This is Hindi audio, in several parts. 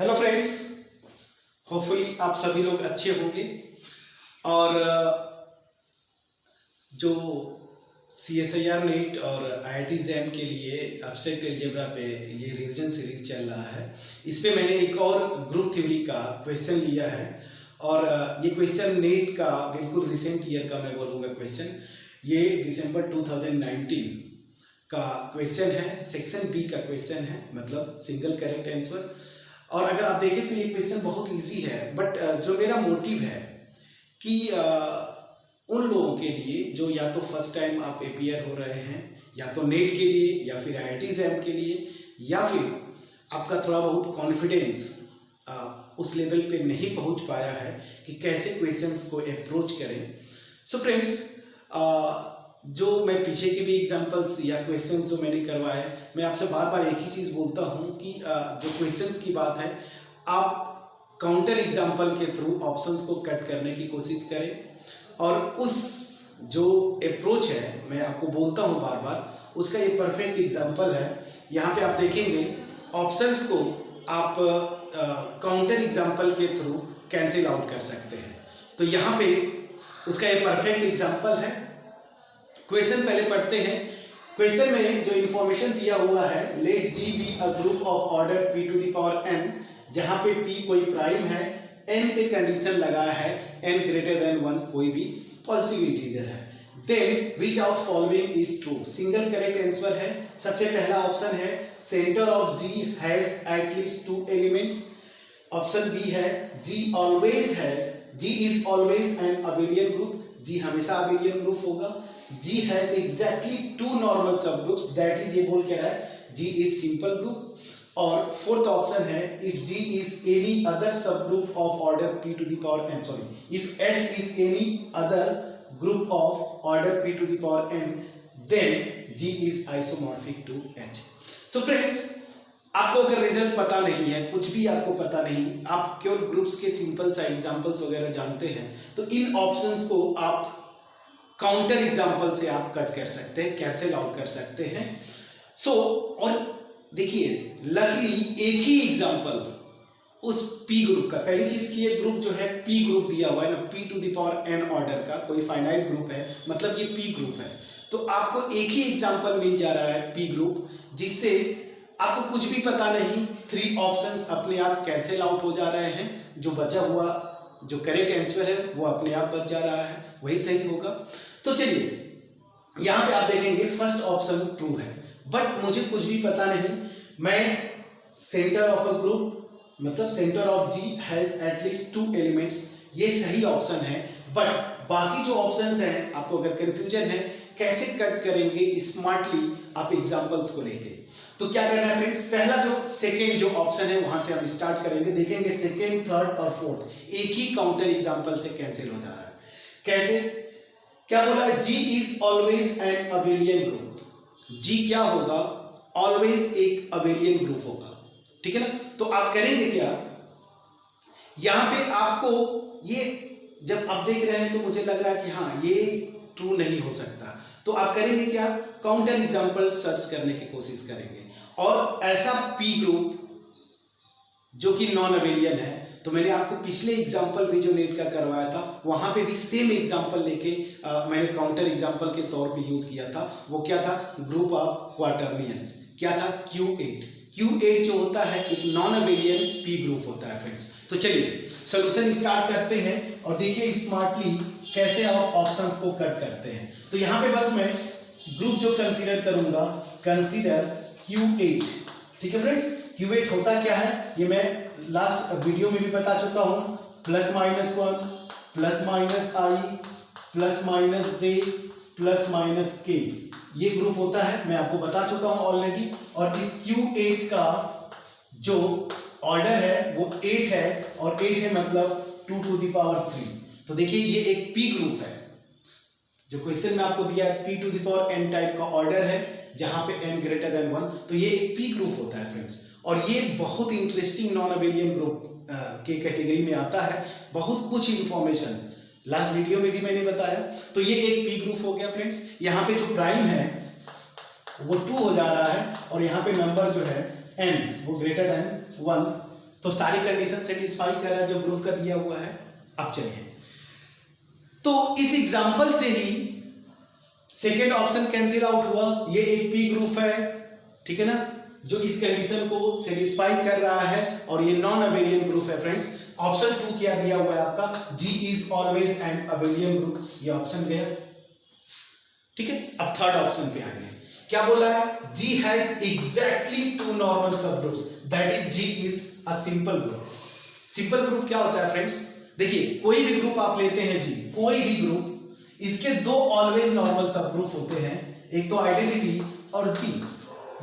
हेलो फ्रेंड्स, होपफुली आप सभी लोग अच्छे होंगे। और जो CSIR नीट और IIT जैम के लिए एब्स्ट्रैक्ट अलजेब्रा पे ये रिवीजन सीरीज चल रहा है। इस पे मैंने एक और ग्रुप थ्योरी का क्वेश्चन लिया है और ये क्वेश्चन नीट का बिल्कुल रिसेंट ईयर का मैं बोलूँगा क्वेश्चन। ये दिसंबर 2019 का क्वेश्चन है, सेक्शन बी का क्वेश्चन है, मतलब सिंगल करेक्ट आंसर। और अगर आप देखें तो ये क्वेश्चन बहुत इजी है, बट जो मेरा मोटिव है कि उन लोगों के लिए जो या तो फर्स्ट टाइम आप अपियर हो रहे हैं, या तो नेट के लिए, या फिर IIT जैम के लिए, या फिर आपका थोड़ा बहुत कॉन्फिडेंस उस लेवल पे नहीं पहुंच पाया है कि कैसे क्वेश्चंस को अप्रोच करें। सो फ्रेंड्स, जो मैं पीछे के भी एग्जांपल्स या क्वेश्चंस जो मैंने करवाए, मैं आपसे बार बार एक ही चीज़ बोलता हूं कि जो क्वेश्चंस की बात है, आप काउंटर एग्जांपल के थ्रू ऑप्शंस को कट करने की कोशिश करें। और उस जो अप्रोच है, मैं आपको बोलता हूं बार बार, उसका ये परफेक्ट एग्जांपल है। यहाँ पे आप देखेंगे ऑप्शंस को आप काउंटर एग्जांपल के थ्रू कैंसिल आउट कर सकते हैं। तो यहाँ पे उसका ये परफेक्ट एग्जांपल है। क्वेश्चन पहले पढ़ते हैं। क्वेश्चन में जो इंफॉर्मेशन दिया हुआ है, let G be a group of order P to the power n, जहां पे P कोई प्राइम है, n पे कंडीशन लगाया है n ग्रेटर देन 1, कोई भी पॉजिटिव इंटीजर है। Then which of following is true, single correct answer है। सबसे पहला ऑप्शन है centre of G has at least 2 elements. Option B है G always has, G is always an abelian group, G हमेशा अबेलियन ग्रुप होगा। G has exactly 2 normal subgroups, that is ये बोल के रहा है G is simple group। और फोर्थ ऑप्शन है if G is any other subgroup of order P to the power n, sorry, if H is any other group of order P to the power n, then G is isomorphic to H। तो फ्रेंड्स, आपको अगर रिजल्ट पता नहीं है, कुछ भी आपको पता नहीं, आप केवल ग्रुप्स के सिंपल सा एग्जांपल्स वगैरह जानते हैं, तो इन ऑप्शंस को आप काउंटर एग्जाम्पल से आप कट कर सकते हैं, कैंसिल आउट कर सकते हैं। और देखिए, लकीली एक ही एग्जाम्पल उस P ग्रुप का, पहली चीज की ये ग्रुप जो है P ग्रुप दिया हुआ है ना, P to the power n order का कोई फाइनाइट ग्रुप है, मतलब ये P ग्रुप है। तो आपको एक ही एग्जाम्पल मिल जा रहा है P ग्रुप, जिससे आपको कुछ भी पता नहीं, 3 ऑप्शंस अपने आप कैंसिल आउट हो जा रहे हैं। जो बचा हुआ जो करेक्ट आंसर है वो अपने आप बच जा रहा है, वही सही होगा। तो चलिए, यहां पे आप देखेंगे फर्स्ट ऑप्शन ट्रू है, बट मुझे कुछ भी पता नहीं। मैं सेंटर ऑफ अ ग्रुप, मतलब centre of G has at least 2 elements, ये सही ऑप्शन है। बट बाकी जो ऑप्शंस हैं, आपको अगर कंफ्यूजन है कैसे कट करेंगे स्मार्टली आप एग्जांपल्स को लेके, तो क्या करना है फ्रेंड्स, पहला जो सेकेंड जो ऑप्शन है वहां से हम स्टार्ट करेंगे। देखेंगे सेकेंड, थर्ड और फोर्थ एक ही काउंटर एग्जांपल से कैंसिल हो जा रहा है। कैसे, क्या बोला है, G is always an abelian group. G क्या होगा, ऑलवेज एक अबेलियन ग्रुप होगा, ठीक है ना। तो आप करेंगे क्या, यहां पे आपको ये जब आप देख रहे हैं तो मुझे लग रहा है कि हाँ ये ट्रू नहीं हो सकता, तो आप करेंगे क्या, काउंटर एग्जांपल सर्च करने की कोशिश करेंगे। और ऐसा P ग्रुप जो कि नॉन अबेलियन है, तो मैंने आपको पिछले एग्जांपल भी जो नेट का करवाया था, वहां पे भी सेम एग्जांपल लेके मैंने काउंटर एग्जांपल के तौर पे यूज किया था। वो क्या था, ग्रुप ऑफ क्वाटर्नियंस, क्या था, Q8। Q8 जो होता है एक नॉन अबेलियन P ग्रुप होता है फ्रेंड्स। तो चलिए सॉल्यूशन स्टार्ट करते हैं और देखिए स्मार्टली कैसे आप ऑप्शंस को कट करते हैं। तो यहाँ पे बस मैं ग्रुप जो कंसीडर करूंगा, कंसीडर Q8, ठीक है फ्रेंड्स। Q8 होता क्या है, ये मैं लास्ट वीडियो में भी बता चुका हूं, +-1 +-i +-j +-k, ये ग्रुप होता है, मैं आपको बता चुका हूं ऑलरेडी। और इस Q8 का जो ऑर्डर है वो 8 है, और 8 है मतलब 2 टू द पावर 3। तो देखिए ये एक P ग्रुप है, जो क्वेश्चन में आपको दिया है P to the power n type का ऑर्डर है, जहां पे n ग्रेटर देन 1, तो ये एक P ग्रुप होता है फ्रेंड्स। और ये बहुत इंटरेस्टिंग नॉन अबेलियन ग्रुप के कैटेगरी में आता है। बहुत कुछ इंफॉर्मेशन लास्ट वीडियो में भी मैंने बताया। तो ये एक P ग्रुप हो गया फ्रेंड्स। यहाँ पे जो प्राइम है वो 2 हो जा रहा है, और यहाँ पे नंबर जो है n वो ग्रेटर देन 1 तो सारी कंडीशन सेटिस्फाई कर रहा है जो ग्रुप का दिया हुआ है। अब चलिए, तो इस एग्जांपल से ही सेकेंड ऑप्शन कैंसिल आउट हुआ। ये एक पी ग्रुप है, ठीक है ना, जो इस कंडीशन को सेटिस्फाई कर रहा है और ये नॉन अबेलियन ग्रुप है फ्रेंड्स। ऑप्शन 2 क्या दिया हुआ है आपका, G is always an abelian group, ये ऑप्शन गया, ठीक है। अब थर्ड ऑप्शन पे आएंगे, क्या बोला है, G has exactly two normal subgroups, that is G is a simple group। Simple group क्या होता है फ्रेंड्स, देखिए कोई भी ग्रुप आप लेते हैं जी, कोई भी ग्रुप, इसके दो ऑलवेज नॉर्मल सब ग्रुप होते हैं, एक तो आइडेंटिटी और जी,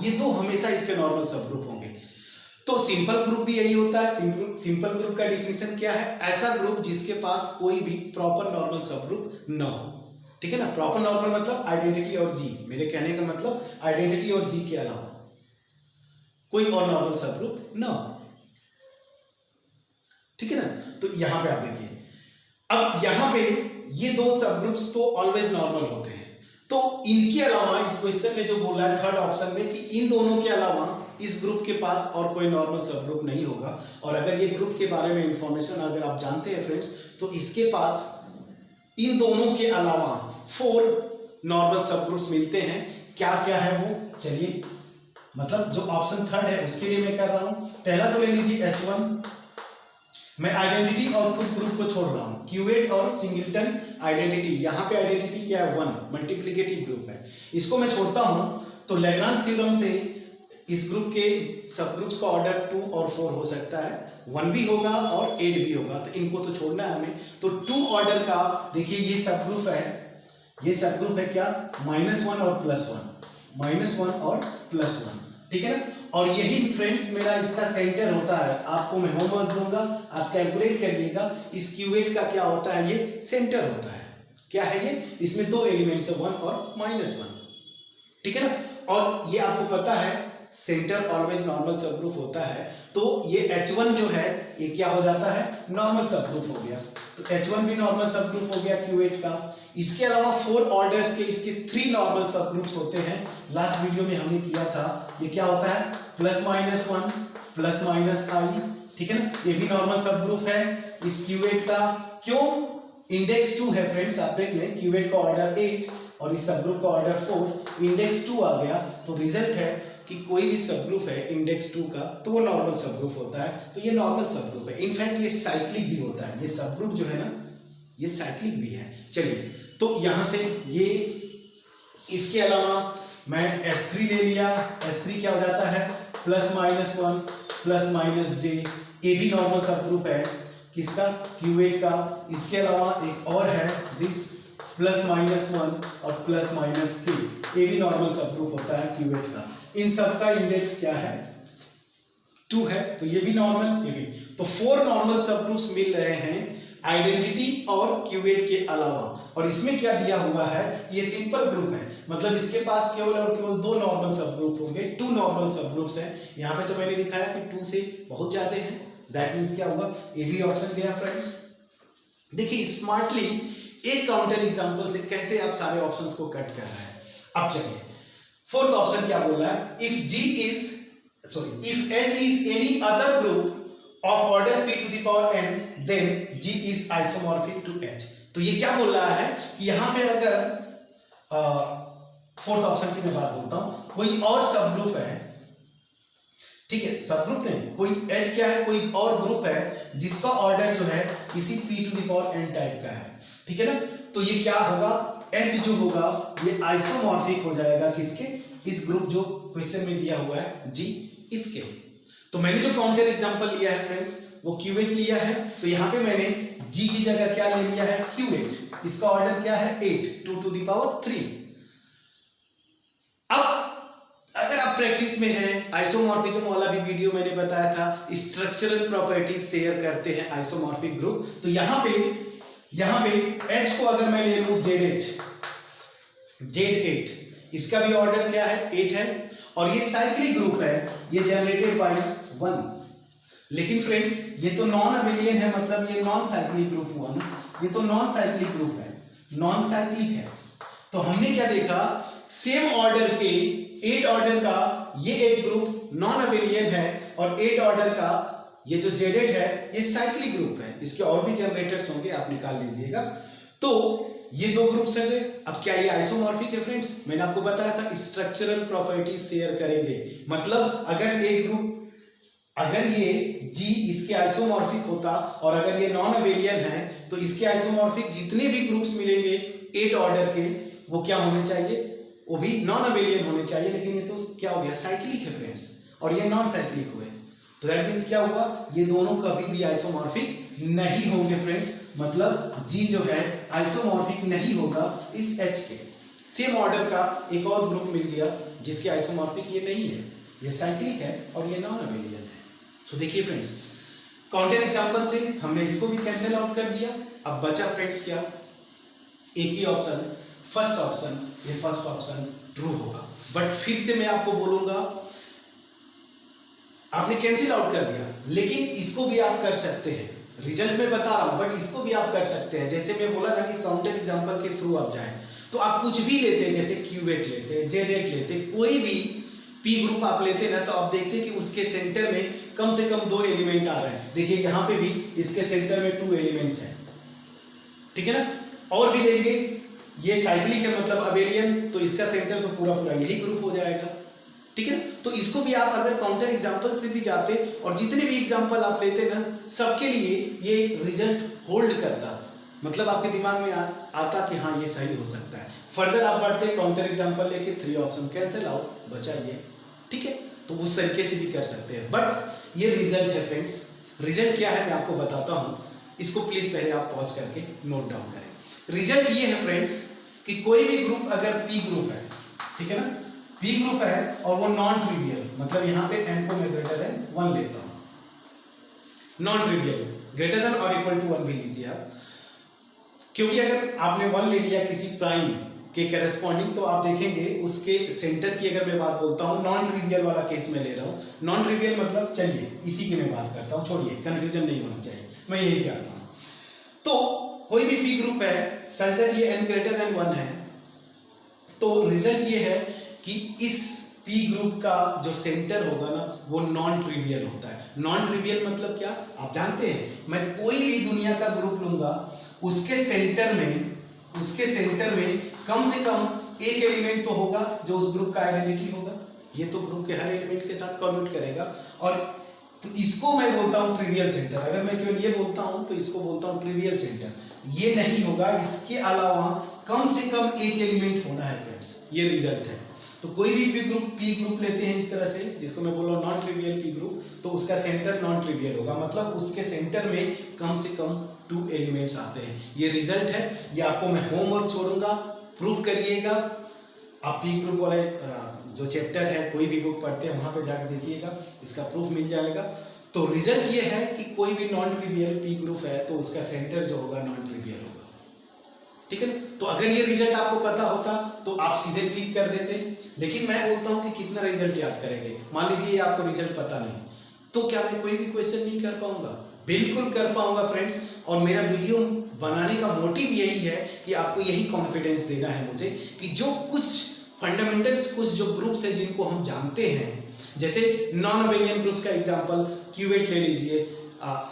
ये दो हमेशा इसके नॉर्मल सब ग्रुप होंगे। तो सिंपल ग्रुप भी यही होता है। सिंपल ग्रुप का डिफिनेशन क्या है, ऐसा ग्रुप जिसके पास कोई भी प्रॉपर नॉर्मल सब ग्रुप न हो, ठीक है ना। प्रॉपर नॉर्मल मतलब आइडेंटिटी और जी, मेरे कहने का मतलब आइडेंटिटी और जी के अलावा कोई और नॉर्मल सब ग्रुप न हो, ठीक है ना। तो यहां पे आप देखिए, अब यहां पे ये दो सब ग्रुप्स तो ऑलवेज नॉर्मल होते हैं, तो इनके अलावा इस क्वेश्चन में जो बोला है थर्ड ऑप्शन में कि इन दोनों के अलावा इस ग्रुप के पास और कोई नॉर्मल सब ग्रुप नहीं होगा। और अगर ये ग्रुप के बारे में इंफॉर्मेशन अगर आप जानते हैं फ्रेंड्स, तो इसके पास इन दोनों के अलावा 4 नॉर्मल सब ग्रुप्स मिलते हैं। क्या क्या है वो, चलिए, मतलब जो ऑप्शन थर्ड है उसके लिए मैं कर रहा हूं। पहला तो ले लीजिए H1, मैं आइडेंटिटी और खुद ग्रुप को छोड़ रहा हूं, क्यूवेट और सिंगलटन आइडेंटिटी, यहां पे आइडेंटिटी क्या है 1, मल्टीप्लिकेटिव ग्रुप है, इसको मैं छोड़ता हूं। तो लैग्रांज थ्योरम से इस ग्रुप के सब ग्रुप्स का ऑर्डर 2 और 4 हो सकता है, 1 भी होगा और 8 भी होगा, तो इनको तो छोड़ना है हमें। तो 2 ऑर्डर का देखिए ये सब ग्रुप है, ये सब ग्रुप है क्या, -1 और +1, -1 और +1, ठीक है ना। और यही फ्रेंड्स मेरा इसका सेंटर होता है, आपको मैं होमवर्क दूंगा, आप कैलकुलेट करिएगा, इस क्यूवेट का क्या होता है, ये सेंटर होता है। क्या है ये, इसमें 2 एलिमेंट्स है, 1 और -1, ठीक है ना। और ये आपको पता है सेंटर ऑलवेज नॉर्मल सब ग्रुप होता है, तो ये H1 जो है ये क्या हो जाता है, नॉर्मल सब ग्रुप हो गया। तो H1 भी नॉर्मल सब ग्रुप हो गया क्यूवेट का। इसके अलावा 4 ऑर्डर्स के इसके 3 नॉर्मल सब ग्रुप्स होते हैं, लास्ट वीडियो में हमने किया था। ये क्या होता है, +-1 +-i, ठीक है ना, ये भी नॉर्मल सब ग्रुप है इस क्यूवेट का। क्यों, इंडेक्स 2 है फ्रेंड्स, आप देख लें, क्यूवेट का ऑर्डर 8 और इस सब ग्रुप का ऑर्डर 4, इंडेक्स 2 आ गया, तो रिजल्ट है कि कोई भी सब ग्रुप है इंडेक्स 2 का तो वो नॉर्मल सब ग्रुप होता है। तो ये नॉर्मल सब ग्रुप है, इनफैक्ट ये साइक्लिक भी होता है, ये सब ग्रुप जो है ना ये साइक्लिक भी है। चलिए, तो यहां से ये, इसके अलावा मैं S3 ले लिया, S3 क्या हो जाता है, +-1 +-j, ये भी नॉर्मल सब ग्रुप है किसका, क्यूवेट का। इसके अलावा एक और है दिस +-1 और +-3, ये भी नॉर्मल सब ग्रुप होता है क्यूवेट का। इन सब का इंडेक्स क्या है, 2 है, तो ये भी नॉर्मल, ये भी। तो 4 नॉर्मल सब ग्रुप्स मिल रहे हैं आइडेंटिटी और क्यूवेट के अलावा। और इसमें क्या दिया हुआ है, ये सिंपल ग्रुप है, मतलब इसके पास केवल और केवल 2 नॉर्मल सब ग्रुप होंगे, 2 नॉर्मल सब ग्रुप्स हैं। यहाँ पे तो मैंने दिखाया कि 2 से बहुत ज्यादा हैं, दैट मीन्स क्या हुआ, ये भी ऑप्शन गया फ्रेंड्स। देखिए स्मार्टली एक काउंटर एग्जांपल से कैसे आप सारे ऑप्शंस को कट कर रहे हैं। अब चलिए, फोर्थ ऑप्शन क्या बोल रहा है, if H is any other group of order p to the power n then G is isomorphic to H। तो ये क्या बोल रहा है कि यहां पे अगर फोर्थ ऑप्शन की मैं बात बोलता हूं, कोई और सब ग्रुप है, ठीक है, सब ग्रुप नहीं, कोई H क्या है, कोई और ग्रुप है जिसका ऑर्डर जो है इसी p to the power n type का है, ठीक है ना। तो ये क्या होगा, H जो होगा ये आइसोमॉर्फिक हो जाएगा किसके, इस ग्रुप जो क्वेश्चन में दिया हुआ है G, इसके। तो मैंने जो काउंटर एग्जांपल लिया है फ्रेंड्स वो क्यूवेट लिया है, तो यहां पे मैंने G की जगह क्या ले लिया है, क्यूवेट, इसका ऑर्डर क्या है 8, 2 to the power 3। अब अगर आप प्रैक्टिस में है, आइसोमॉर्फिज्म वाला भी वीडियो मैंने बताया था, स्ट्रक्चरल प्रॉपर्टीज शेयर करते हैं आइसोमॉर्फिक ग्रुप। तो यहां पे H को अगर मैं ले लूं Z8, इसका भी ऑर्डर क्या है 8 है, और ये साइक्लिक ग्रुप है, ये जनरेटेड बाय 1। लेकिन फ्रेंड्स ये तो नॉन अबेलियन है, मतलब ये नॉन साइक्लिक ग्रुप हुआ ना, ये तो नॉन साइक्लिक ग्रुप है, नॉन साइक्लिक है। तो हमने क्या देखा, सेम ऑर्डर के 8 ऑर्डर का ये एक ग्रुप नॉन अबेलियन है और 8 ऑर्डर का ये जो जेडेड है ये साइक्लिक ग्रुप है, इसके और भी जनरेटर्स होंगे, आप निकाल लीजिएगा। तो ये दो ग्रुप्स हैं। अब क्या ये आइसोमॉर्फिक है फ्रेंड्स? मैंने आपको बताया था स्ट्रक्चरल प्रॉपर्टीज शेयर करेंगे, मतलब अगर एक ग्रुप, अगर ये G इसके आइसोमॉर्फिक होता और अगर ये नॉन अबेलियन है तो इसके आइसोमॉर्फिक जितने भी ग्रुप्स मिलेंगे 8 ऑर्डर के, वो क्या होने चाहिए? वो भी नॉन अबेलियन होने चाहिए। लेकिन ये तो क्या हो गया, साइक्लिक है फ्रेंड्स, और ये नॉन साइक्लिक हुए, तो दैट मीन्स क्या हुआ, ये दोनों कभी भी आइसोमॉर्फिक नहीं होंगे फ्रेंड्स। मतलब G जो है आइसोमॉर्फिक नहीं होगा इस H के। सेम ऑर्डर का एक और ग्रुप मिल गया जिसके आइसोमॉर्फिक ये नहीं है, ये साइक्लिक है और ये नॉन अबेलियन है। तो देखिए फ्रेंड्स, काउंटर एग्जांपल से हमने इसको भी कैंसिल आउट कर दिया। अब बचा फ्रेंड्स क्या, एक ही ऑप्शन, फर्स्ट ऑप्शन। ये फर्स्ट ऑप्शन ट्रू होगा। बट फिर से मैं आपको बोलूंगा, आपने कैंसिल आउट कर दिया, लेकिन इसको भी आप कर सकते हैं। रिजल्ट में बता रहा हूं बट इसको भी आप कर सकते हैं। जैसे मैं बोला ना कि काउंटर एग्जांपल के थ्रू आप जाए, तो आप कुछ भी लेते, जैसे क्यूवेट लेते, जेडेट लेते, कोई भी पी ग्रुप आप लेते ना, तो आप देखते कि उसके सेंटर में कम से कम 2 एलिमेंट आ रहे हैं। देखिए यहाँ पे भी इसके सेंटर में 2 एलिमेंट्स हैं, ठीक है ना। और भी लेंगे, ये साइक्लिक है मतलब अबेलियन, तो इसका सेंटर तो पूरा पूरा यही ग्रुप हो जाएगा, ठीक है। तो इसको भी आप अगर काउंटर एग्जांपल से भी जाते और जितने भी एग्जांपल आप लेते ना, सबके लिए ये रिजल्ट होल्ड करता, मतलब आपके दिमाग में आता कि हाँ ये सही हो सकता है। फर्दर आप बढ़ते काउंटर एग्जांपल लेके 3 ऑप्शन कैंसिल आउट, बचा ये, ठीक है। तो उस तरीके से भी कर सकते हैं। बट ये रिजल्ट है फ्रेंड्स। रिजल्ट क्या है मैं आपको बताता हूँ, इसको प्लीज पहले आप पॉज करके नोट डाउन करें। रिजल्ट ये है फ्रेंड्स कि कोई भी ग्रुप अगर पी ग्रुप है, ठीक है ना, पी ग्रुप है और वो नॉन ट्रिवियल, मतलब यहाँ पे n को मैं ग्रेटर देन 1 लेता हूँ, नॉन ट्रिवियल, ग्रेटर देन और इक्वल टू 1 भी लीजिए आप, क्योंकि अगर आपने 1 ले लिया किसी प्राइम के करेस्पॉन्डिंग, तो आप देखेंगे उसके सेंटर की, अगर मैं बात बोलता हूँ नॉन ट्रिवियल वाला केस में ले रहा हूँ। नॉन ट्रिवियल मतलब, चलिए इसी की मैं बात करता हूँ, छोड़िए, कंफ्यूजन नहीं होना चाहिए, मैं यही कहता हूँ। तो कोई भी पी ग्रुप है सच दैट ये n ग्रेटर देन 1 है, तो रिजल्ट ये है कि इस पी ग्रुप का जो सेंटर होगा ना, वो नॉन ट्रिवियल होता है। नॉन ट्रिवियल मतलब क्या, आप जानते हैं, मैं कोई भी दुनिया का ग्रुप लूंगा, उसके सेंटर में कम से कम एक एलिमेंट तो होगा जो उस ग्रुप का आइडेंटिटी होगा। ये तो ग्रुप के हर एलिमेंट के साथ कॉम्यूट करेगा, और तो इसको मैं बोलता हूँ ट्रिवियल सेंटर। अगर मैं केवल ये बोलता हूँ तो इसको बोलता हूँ ट्रिवियल सेंटर। ये नहीं होगा, इसके अलावा कम से कम एक एलिमेंट होना है फ्रेंड्स, ये रिजल्ट है। तो कोई भी पी ग्रुप लेते हैं इस तरह से, जिसको मैं बोल रहा हूँ नॉन ट्रिवियल पी ग्रुप, तो उसका सेंटर नॉन ट्रिवियल होगा, मतलब उसके सेंटर में कम से कम 2 एलिमेंट्स आते हैं। ये रिजल्ट है, ये आपको मैं होमवर्क छोड़ूंगा, प्रूव करिएगा। आप पी ग्रुप वाले जो चैप्टर है, कोई भी बुक पढ़ते हैं वहां पे जाकर देखिएगा, इसका प्रूफ मिल जाएगा। तो रिजल्ट ये है कि कोई भी नॉन ट्रिवियल पी ग्रुप है तो उसका सेंटर जो होगा नॉन ट्रिवियल होगा, ठीक है ना। तो अगर ये रिजल्ट आपको पता होता तो आप सीधे ठीक कर देते, लेकिन मैं बोलता हूं कि कितना रिजल्ट याद करेंगे। मान लीजिए आपको रिजल्ट पता नहीं, तो क्या मैं कोई भी क्वेश्चन नहीं कर पाऊंगा? बिल्कुल कर पाऊंगा फ्रेंड्स। और मेरा वीडियो बनाने का मोटिव यही है कि आपको यही कॉन्फिडेंस देना है मुझे कि जो कुछ फंडामेंटल्स, कुछ जो ग्रुप्स हैं जिनको हम जानते हैं, जैसे नॉन अबेलियन ग्रुप्स का एग्जांपल क्यूवेट ले लीजिए,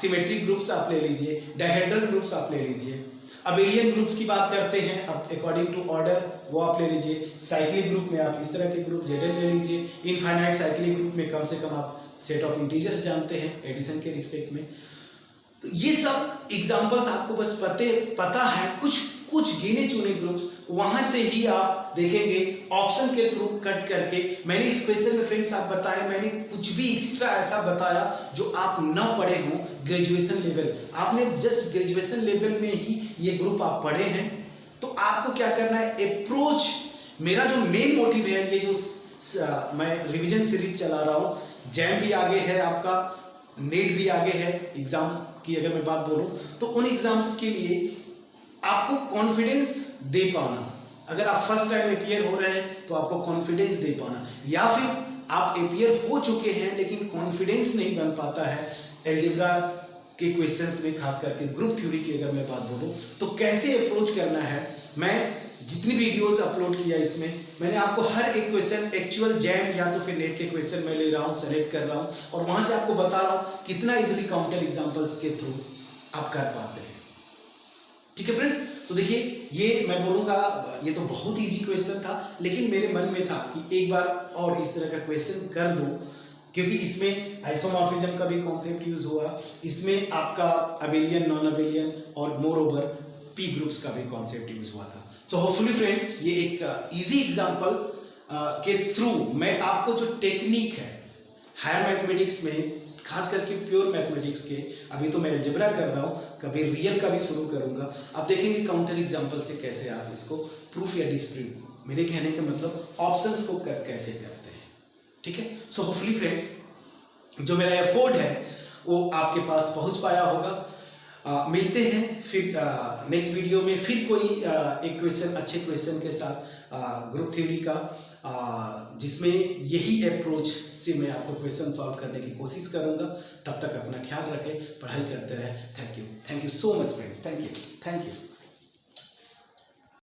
सिमेट्रिक ग्रुप्स आप ले लीजिए, डायहेड्रल ग्रुप्स आप ले लीजिए, अबेलियन ग्रुप्स की बात करते हैं अब अकॉर्डिंग टू ऑर्डर, वो आप ले लीजिए। साइक्लिक ग्रुप में आप इस तरह के ग्रुप जेडल ले लीजिए। इनफाइनाइट साइक्लिक ग्रुप में कम से कम आप सेट ऑफ इंटीजर्स जानते हैं एडिशन के रिस्पेक्ट में। तो ये सब एग्जांपल्स आपको बस पता है, कुछ गिने चुने ग्रुप्स, वहां से ही आप देखेंगे ऑप्शन के थ्रू कट करके। मैंने इस क्वेश्चन में फ्रेंड्स आप बताया, मैंने कुछ भी एक्स्ट्रा ऐसा बताया जो आप न पढ़े हों ग्रेजुएशन लेवल। आपने जस्ट ग्रेजुएशन लेवल में ही ये ग्रुप आप पढ़े हैं, तो आपको क्या करना है, अप्रोच। मेरा जो मेन मोटिव है, ये जो मैं रिवीजन सीरीज चला रहा हूँ, जैम भी आगे है आपका, नेट भी आगे है, एग्जाम की अगर मैं बात बोलूं तो उन एग्जाम्स के लिए आपको कॉन्फिडेंस दे पाना। अगर आप फर्स्ट टाइम अपियर हो रहे हैं तो आपको कॉन्फिडेंस दे पाना, या फिर आप अपियर हो चुके हैं लेकिन कॉन्फिडेंस नहीं बन पाता है अलजेब्रा के क्वेश्चंस में, खास करके ग्रुप थ्योरी की अगर मैं बात बोलूं तो कैसे अप्रोच करना है, मैं जितनी वीडियोस अपलोड किया इसमें मैंने आपको हर एक क्वेश्चन एक्चुअल जैम या तो फिर नेट के क्वेश्चन मैं ले रहा हूँ, सेलेक्ट कर रहा हूँ और वहां से आपको बता रहा हूँ कितना इजीली काउंटर एग्जांपल्स के थ्रू आप कर पाते हैं। ठीक है फ्रेंड्स, तो देखिए ये मैं बोलूँगा ये तो बहुत इजी क्वेश्चन था, लेकिन मेरे मन में था कि एक बार और इस तरह का क्वेश्चन कर दूं, क्योंकि इसमें आइसोमॉर्फिज्म का भी कॉन्सेप्ट यूज हुआ, इसमें आपका अबेलियन, नॉन अबेलियन और मोर ओवर पी ग्रुप्स का भी कॉन्सेप्ट यूज हुआ था। सो होपफुली फ्रेंड्स ये एक इजी एग्जांपल के थ्रू मैं आपको जो टेक्निक है हायर मैथमेटिक्स में, खास करके प्योर मैथमेटिक्स के, अभी तो मैं अलजेब्रा कर रहा हूँ, कभी रियल का भी शुरू करूँगा, आप देखेंगे काउंटर एग्जांपल से कैसे आप इसको प्रूफ या डिस्प्रूव, मेरे कहने का मतलब ऑप्शंस को कैसे करते हैं। ठीक है, सो होपफुली फ्रेंड्स जो मेरा एफर्ट है वो आपके पास पहुंच पाया होगा। मिलते हैं फिर नेक्स्ट वीडियो में, फिर कोई एक क्वेश्चन, अच्छे क्वेश्चन के साथ ग्रुप थ्योरी का, जिसमें यही अप्रोच से मैं आपको क्वेश्चन सॉल्व करने की कोशिश करूंगा। तब तक अपना ख्याल रखें, पढ़ाई करते रहें। Thank you so much friends, thank you.